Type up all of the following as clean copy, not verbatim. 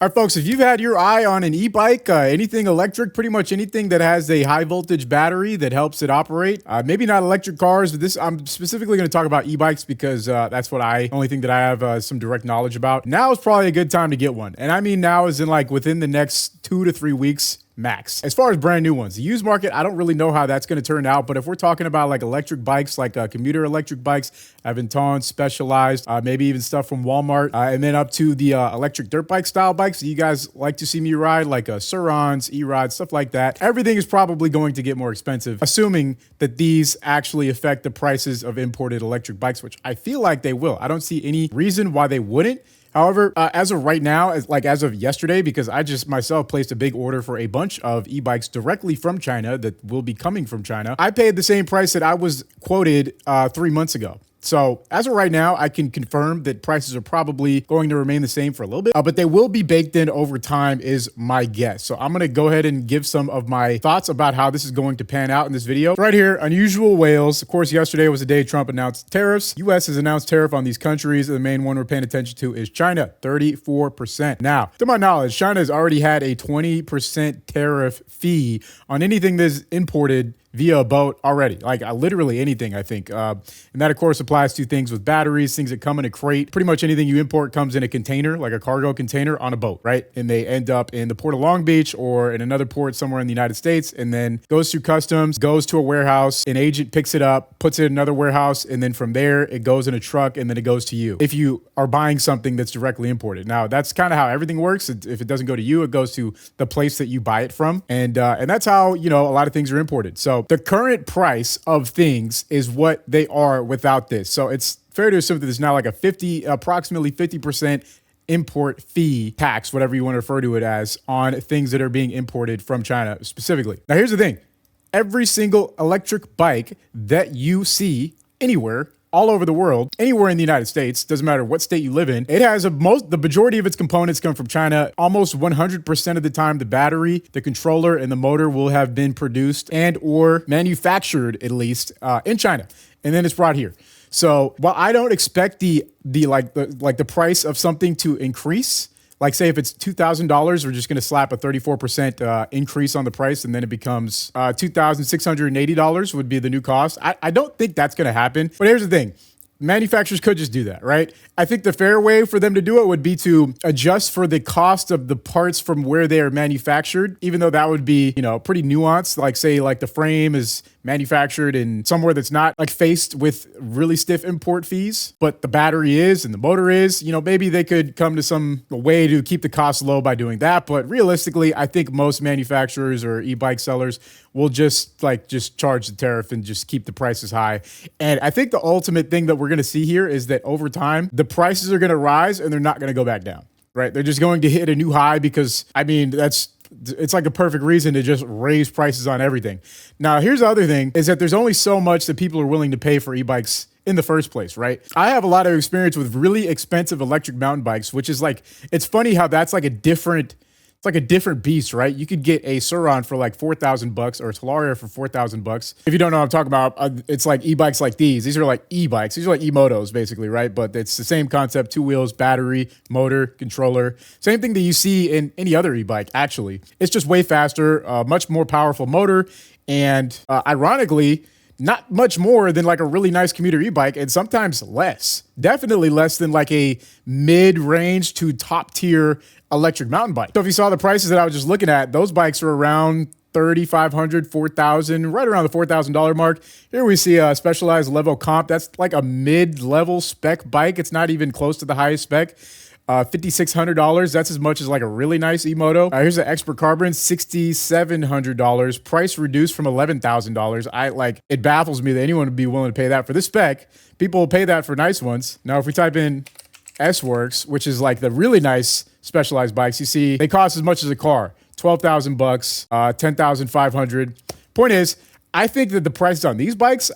All right, folks, if you've had your eye on an e-bike, anything electric, pretty much anything that has a high voltage battery that helps it operate, maybe not electric cars, but I'm specifically going to talk about e-bikes because that's what only thing that I have some direct knowledge about. Now is probably a good time to get one. And I mean now is in like within the next 2 to 3 weeks max. As far as brand new ones, the used market, I don't really know how that's going to turn out. But if we're talking about like electric bikes, like commuter electric bikes, Aventon, Specialized, maybe even stuff from Walmart, and then up to the electric dirt bike style bikes that you guys like to see me ride, like surrons, e-rods, stuff like that. Everything is probably going to get more expensive, assuming that these actually affect the prices of imported electric bikes, which I feel like they will. I don't see any reason why they wouldn't. However, as of right now, as of yesterday, because I just myself placed a big order for a bunch of e-bikes directly from China that will be coming from China, I paid the same price that I was quoted 3 months ago. So as of right now, I can confirm that prices are probably going to remain the same for a little bit, but they will be baked in over time is my guess. So I'm going to go ahead and give some of my thoughts about how this is going to pan out in this video. Right here, unusual whales. Of course, yesterday was the day Trump announced tariffs. U.S. has announced tariff on these countries. The main one we're paying attention to is China, 34%. Now, to my knowledge, China has already had a 20% tariff fee on anything that's imported via a boat already, like literally anything, I think. And that, of course, applies to things with batteries, things that come in a crate. Pretty much anything you import comes in a container, like a cargo container on a boat, right? And they end up in the port of Long Beach or in another port somewhere in the United States, and then goes through customs, goes to a warehouse, an agent picks it up, puts it in another warehouse, and then from there, it goes in a truck, and then it goes to you if you are buying something that's directly imported. Now, that's kind of how everything works. If it doesn't go to you, it goes to the place that you buy it from. And that's how, a lot of things are imported. So the current price of things is what they are without this. So it's fair to assume that there's now like approximately 50% import fee tax, whatever you want to refer to it as, on things that are being imported from China specifically. Now, here's the thing. Every single electric bike that you see anywhere all over the world, anywhere in the United States, doesn't matter what state you live in, it has the majority of its components come from China. Almost 100% of the time, the battery, the controller, and the motor will have been produced and or manufactured, at least, in China. And then it's brought here. So while I don't expect the price of something to increase, like say if it's $2,000, we're just going to slap a 34% increase on the price, and then it becomes $2,680 would be the new cost. I don't think that's going to happen. But here's the thing. Manufacturers could just do that, right? I think the fair way for them to do it would be to adjust for the cost of the parts from where they are manufactured, even though that would be, pretty nuanced. Like say like the frame is manufactured in somewhere that's not like faced with really stiff import fees, but the battery is and the motor is, maybe they could come to some way to keep the cost low by doing that. But realistically, I think most manufacturers or e-bike sellers will just charge the tariff and just keep the prices high. And I think the ultimate thing that we're going to see here is that over time, the prices are going to rise and they're not going to go back down, right? They're just going to hit a new high because, it's like a perfect reason to just raise prices on everything. Now, here's the other thing is that there's only so much that people are willing to pay for e-bikes in the first place, right? I have a lot of experience with really expensive electric mountain bikes, which is it's funny how that's like a different beast, right? You could get a Surron for like $4,000 or a Talaria for $4,000. If you don't know what I'm talking about, it's like e-bikes like these. These are like e-bikes. These are like e-motos basically, right? But it's the same concept, 2 wheels, battery, motor, controller. Same thing that you see in any other e-bike, actually. It's just way faster, much more powerful motor, and ironically, not much more than like a really nice commuter e-bike, and sometimes less. Definitely less than like a mid-range to top-tier electric mountain bike. So if you saw the prices that I was just looking at, those bikes are around $3,500, $4,000, right around the $4,000 mark. Here we see a Specialized Level Comp. That's like a mid-level spec bike. It's not even close to the highest spec. $5,600. That's as much as like a really nice e-moto. Here's the Expert Carbon, $6,700. Price reduced from $11,000. It baffles me that anyone would be willing to pay that for this spec. People will pay that for nice ones. Now, if we type in S-Works, which is like the really nice Specialized bikes, you see they cost as much as a car, $12,000, $10,500. Point is, I think that the prices on these bikes,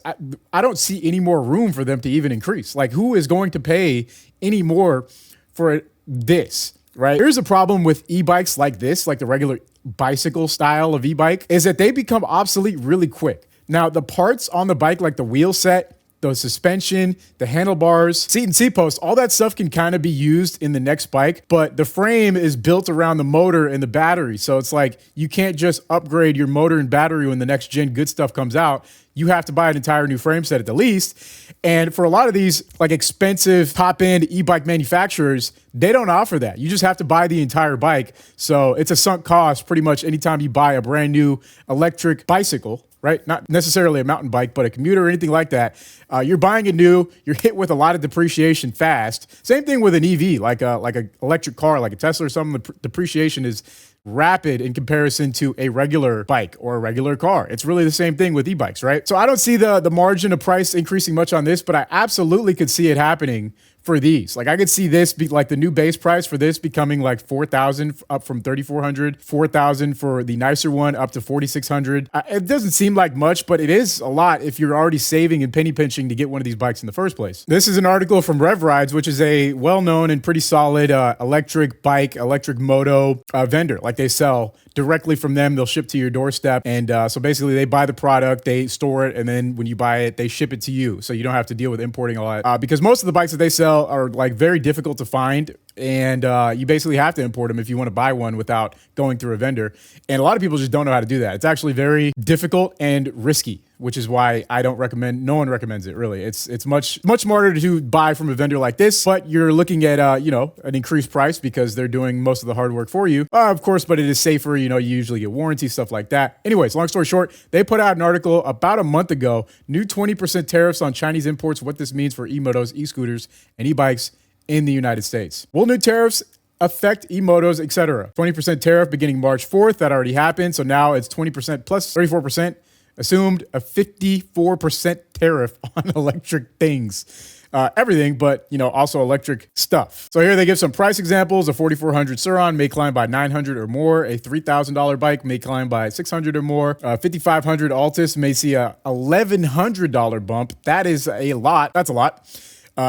I don't see any more room for them to even increase. Like, who is going to pay any more for this, right? Here's the problem with e-bikes like this, like the regular bicycle style of e-bike, is that they become obsolete really quick. Now, the parts on the bike, like the wheel set, the suspension, the handlebars, seat and seat post, all that stuff can kind of be used in the next bike, but the frame is built around the motor and the battery. So it's like you can't just upgrade your motor and battery when the next gen good stuff comes out. You have to buy an entire new frame set at the least. And for a lot of these like expensive top-end e-bike manufacturers, they don't offer that. You just have to buy the entire bike. So it's a sunk cost pretty much anytime you buy a brand new electric bicycle, right? Not necessarily a mountain bike, but a commuter or anything like that. You're buying it new. You're hit with a lot of depreciation fast. Same thing with an EV, like a electric car, like a Tesla or something. The depreciation is rapid in comparison to a regular bike or a regular car. It's really the same thing with e-bikes, right? So I don't see the margin of price increasing much on this, but I absolutely could see it happening for these. Like I could see this be like the new base price for this becoming like 4,000 up from 3,400, 4,000 for the nicer one up to 4,600. It doesn't seem like much, but it is a lot if you're already saving and penny pinching to get one of these bikes in the first place. This is an article from Rev Rides, which is a well-known and pretty solid electric bike, electric moto vendor. Like they sell directly from them. They'll ship to your doorstep. And so basically they buy the product, they store it, and then when you buy it, they ship it to you. So you don't have to deal with importing a lot because most of the bikes that they sell are like very difficult to find. And you basically have to import them if you want to buy one without going through a vendor. And a lot of people just don't know how to do that. It's actually very difficult and risky, which is why I don't recommend, no one recommends it really. It's much smarter to buy from a vendor like this, but you're looking at, an increased price because they're doing most of the hard work for you. Of course, but it is safer. You usually get warranty, stuff like that. Anyways, long story short, they put out an article about a month ago, new 20% tariffs on Chinese imports, what this means for e-motos, e-scooters, and e-bikes in the United States. Will new tariffs affect e-motos, etc.? 20% tariff beginning March 4th. That already happened. So now it's 20% plus 34%. Assumed a 54% tariff on electric things. Everything, but also electric stuff. So here they give some price examples. A 4,400 Surron may climb by 900 or more. A $3,000 bike may climb by 600 or more. 5,500 Altis may see a $1,100 bump. That is a lot. That's a lot.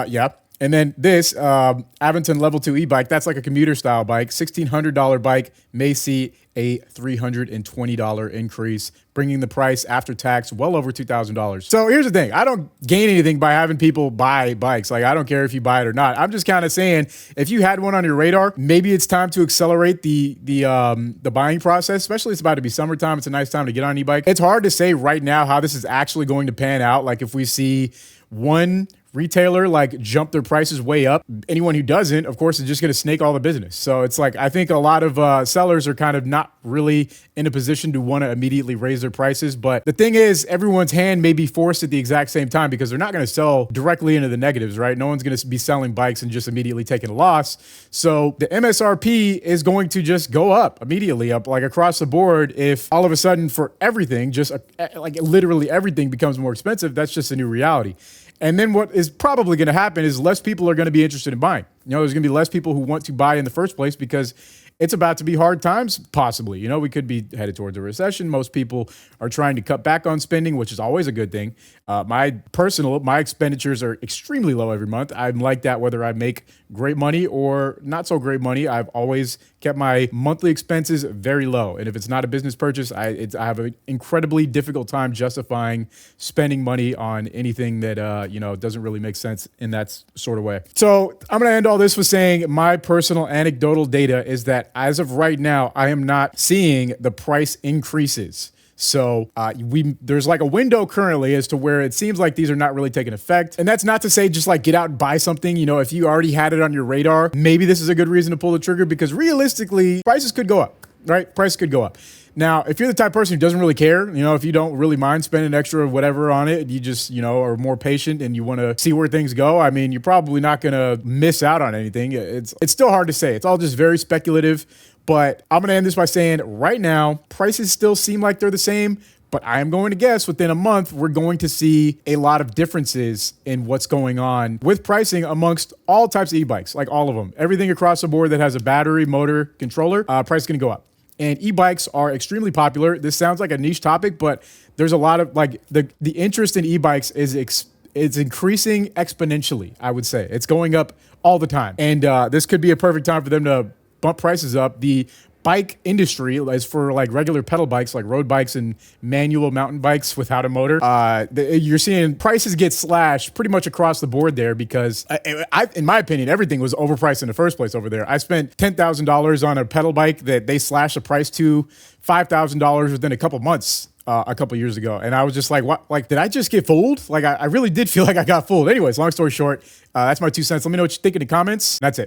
Yeah. And then this Aventon Level 2 e-bike, that's like a commuter style bike. $1,600 bike may see a $320 increase, bringing the price after tax well over $2,000. So here's the thing. I don't gain anything by having people buy bikes. Like, I don't care if you buy it or not. I'm just kind of saying, if you had one on your radar, maybe it's time to accelerate the buying process, especially it's about to be summertime. It's a nice time to get on an e-bike. It's hard to say right now how this is actually going to pan out. Like if we see one retailer like jump their prices way up, anyone who doesn't, of course, is just going to snake all the business. So it's like, I think a lot of sellers are kind of not really in a position to want to immediately raise their prices. But the thing is, everyone's hand may be forced at the exact same time because they're not going to sell directly into the negatives, right? No one's going to be selling bikes and just immediately taking a loss. So the MSRP is going to just go up immediately, up like across the board. If all of a sudden for everything, just like literally everything becomes more expensive, that's just a new reality. And then what is probably going to happen is less people are going to be interested in buying. There's going to be less people who want to buy in the first place because it's about to be hard times, possibly. We could be headed towards a recession. Most people are trying to cut back on spending, which is always a good thing. My expenditures are extremely low every month. I'm like that whether I make great money or not so great money. I've always kept my monthly expenses very low. And if it's not a business purchase, I have an incredibly difficult time justifying spending money on anything that, doesn't really make sense in that sort of way. So I'm going to end all this with saying my personal anecdotal data is that as of right now, I am not seeing the price increases. So there's like a window currently as to where it seems like these are not really taking effect. And that's not to say just like get out and buy something. If you already had it on your radar, maybe this is a good reason to pull the trigger because realistically, prices could go up, right? Prices could go up. Now, if you're the type of person who doesn't really care, if you don't really mind spending extra whatever on it, you just, are more patient and you want to see where things go, I mean, you're probably not going to miss out on anything. It's still hard to say. It's all just very speculative. But I'm going to end this by saying right now, prices still seem like they're the same. But I am going to guess within a month, we're going to see a lot of differences in what's going on with pricing amongst all types of e-bikes, like all of them. Everything across the board that has a battery, motor, controller, price is going to go up. And e-bikes are extremely popular. This sounds like a niche topic, but there's a lot of like the interest in e-bikes is increasing exponentially, I would say. It's going up all the time. And this could be a perfect time for them to bump prices up. The bike industry, as for like regular pedal bikes, like road bikes and manual mountain bikes without a motor, you're seeing prices get slashed pretty much across the board there because, in my opinion, everything was overpriced in the first place over there. I spent $10,000 on a pedal bike that they slashed the price to $5,000 within a couple months. A couple years ago, and I was just like, what? Like, did I just get fooled? Like, I really did feel like I got fooled. Anyways, long story short, that's my 2 cents. Let me know what you think in the comments. That's it.